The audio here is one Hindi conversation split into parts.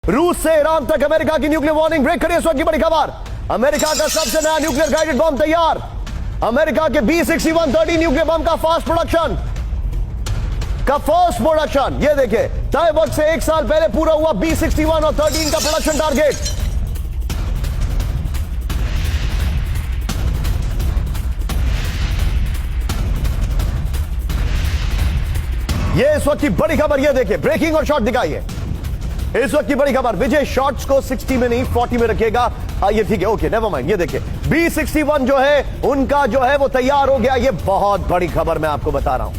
रूस से ईरान तक अमेरिका की न्यूक्लियर वार्निंग ब्रेक करिए। इस वक्त की बड़ी खबर, अमेरिका का सबसे नया न्यूक्लियर गाइडेड बम तैयार। अमेरिका के B6130 न्यूक्लियर बम का फर्स्ट प्रोडक्शन ये देखिए, तय वक्त से 1 साल पहले पूरा हुआ B61 और 13 का प्रोडक्शन टारगेट। ये इस वक्त की बड़ी खबर, ये देखिए ब्रेकिंग और शॉट दिखाइए। इस वक्त की बड़ी खबर, विजय शॉट्स को 60 में नहीं 40 में रखेगा। ये ठीक है, ओके नेवर माइंड। ये देखिए B61 जो है उनका जो है वो तैयार हो गया। ये बहुत बड़ी खबर मैं आपको बता रहा हूं।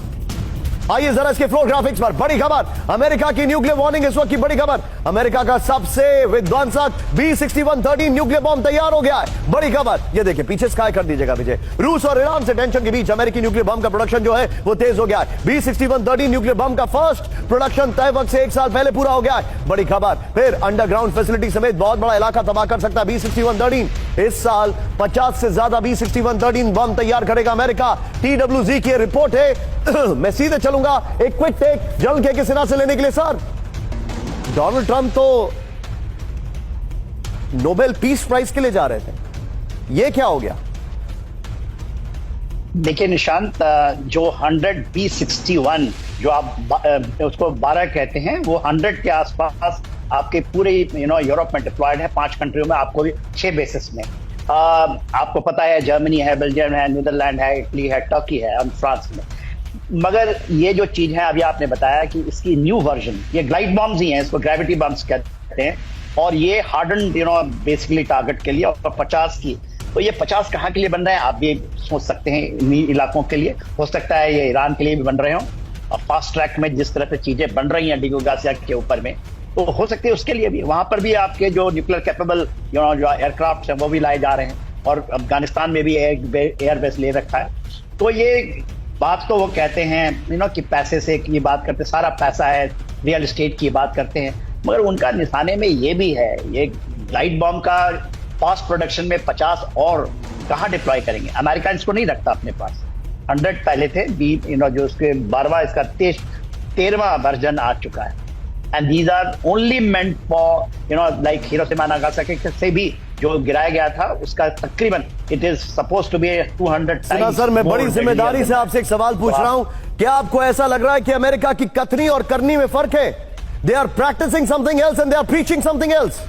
आइए जरा इसके फ्लोर ग्राफिक्स पर। बड़ी खबर, अमेरिका की न्यूक्लियर वार्निंग। इस वक्त की बड़ी खबर, अमेरिका का सबसे विध्वंसक B6130 न्यूक्लियर बम तैयार हो गया है। बड़ी खबर, ये देखिए पीछे स्काई कर दीजिएगा विजय। रूस और ईरान से टेंशन के बीच अमेरिकी न्यूक्लियर बम का प्रोडक्शन जो है वो तेज हो गया है। B6130 न्यूक्लियर बम का फर्स्ट प्रोडक्शन तय वक्त से 1 साल पहले पूरा हो गया है। बड़ी खबर, फिर अंडरग्राउंड फैसिलिटी समेत बहुत बड़ा इलाका तबाह कर सकता है B6130। इस साल 50 से ज्यादा B6130 बम तैयार करेगा अमेरिका। TWZ की रिपोर्ट है। मैं सीधे चलूंगा एक क्विक टेक जल के सिरा से लेने के लिए। सर, डोनाल्ड ट्रंप तो नोबेल पीस प्राइज के लिए जा रहे थे, ये क्या हो गया? देखिए निशांत, जो 100 B61 जो आप उसको 12 कहते हैं, वो 100 के आसपास आपके पूरे यूरोप में डिप्लॉयड है। 5 कंट्रियों में, आपको भी 6 बेसिस में। आपको पता है जर्मनी है, बेल्जियम है, नीदरलैंड है, इटली है, टर्की है और फ्रांस में। मगर ये जो चीज है, अभी आपने बताया कि इसकी न्यू वर्जन, ये ग्लाइड बॉम्ब्स ही हैं, इसको ग्रेविटी बॉम्ब्स कहते हैं। और ये हार्डन्ड बेसिकली टारगेट के लिए, और 50 की, तो ये 50 कहाँ के लिए बन रहे हैं आप भी सोच सकते हैं। इन्हीं इलाकों के लिए हो सकता है, ये ईरान के लिए भी बन रहे हो। और फास्ट ट्रैक में जिस तरह से चीजें बन रही हैं डिगो गार्सिया के ऊपर में, तो हो सकती है उसके लिए भी, वहां पर भी आपके जो न्यूक्लियर कैपेबल जो एयरक्राफ्ट हैं वो भी लाए जा रहे हैं। और अफगानिस्तान में भी एयरबेस ले रखा है। तो ये बात तो वो कहते हैं कि पैसे से की बात करते, सारा पैसा है, रियल एस्टेट की बात करते हैं। मगर उनका निशाने में ये भी है, ये ग्लाइड बॉम्ब का फास्ट प्रोडक्शन में 50 और कहाँ डिप्लॉय करेंगे? अमेरिका इसको नहीं रखता अपने पास। 100 पहले थे, जो उसके 12वां, इसका 13वां वर्जन आ चुका है। And these are only meant for like Hiroshima Nagasaki से भी जो गिराया गया था, उसका तकरीबन it is suppose to be 200 times. Sir, मैं बड़ी जिम्मेदारी से आपसे एक सवाल पूछ रहा हूं, क्या आपको ऐसा लग रहा है कि अमेरिका की कथनी और करनी में फर्क है? They are practicing something else and they are preaching something else.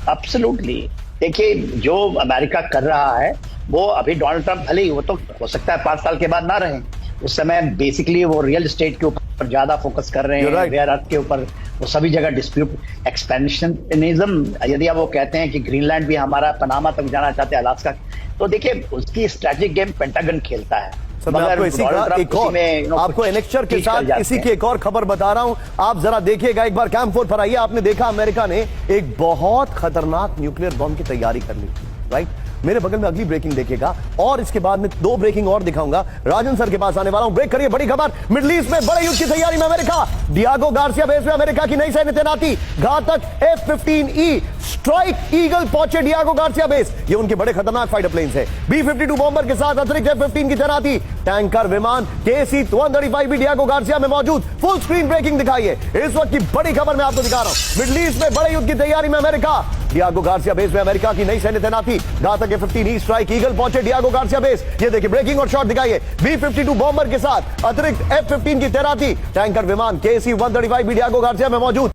Absolutely. देखिए, जो अमेरिका कर रहा है वो, अभी डोनाल्ड ट्रंप भले ही, वो तो हो सकता है 5 साल के बाद ना रहे, उस समय बेसिकली वो रियल एस्टेट के ऊपर ज्यादा फोकस कर रहे हैं, रेयर अर्थ के ऊपर, वो सभी जगह डिस्प्यूट एक्सपेंशनिज्म। यदि आप वो कहते हैं कि ग्रीनलैंड भी हमारा, पनामा तक जाना चाहते हैं, अलास्का, तो देखिए उसकी स्ट्रेटेजिक गेम पेंटागन खेलता है। सर, मैं आपको आपको एनेक्चर के साथ इसी की एक और खबर बता रहा हूं, आप जरा देखिएगा एक बार। कैंप 4 पर आइए। आपने देखा अमेरिका ने एक बहुत खतरनाक न्यूक्लियर बम की तैयारी कर ली, राइट? मेरे बगल में अगली ब्रेकिंग देखिएगा, और इसके बाद में 2 ब्रेकिंग और दिखाऊंगा। राजन सर के पास आने वाला हूं। ब्रेक करिए। बड़ी खबर, मिडिल ईस्ट में बड़े युद्ध की तैयारी में अमेरिका। डियागो गार्सिया बेस में अमेरिका की नई सैन्य तैनाती। घातक F-15E स्ट्राइक ईगल पहुंचे डियागो गार्सिया बेस। ये उनके बड़े खतरनाक फाइटर प्लेन्स है। B-52 बॉम्बर के साथ अतिरिक्त F-15 की तैनाती। टैंकर विमान KC-135 भी डियागो गार्सिया में मौजूद। फुल स्क्रीन ब्रेकिंग दिखाइए। इस वक्त की बड़ी खबर मैं आपको दिखा रहा हूं। मिडिल ईस्ट में बड़े युद्ध की तैयारी में अमेरिका। डियागो गार्सिया बेस में अमेरिका की नई सैन्य तैनाती। घातक F-15E स्ट्राइक ईगल पहुंचे डियागो गार्सिया बेस। ये देखिए ब्रेकिंग और शॉट दिखाइए। B-52 बॉम्बर के साथ अतिरिक्त F-15 की तैनाती। टैंकर विमान KC-135 भी डियागो गार्सिया में मौजूद।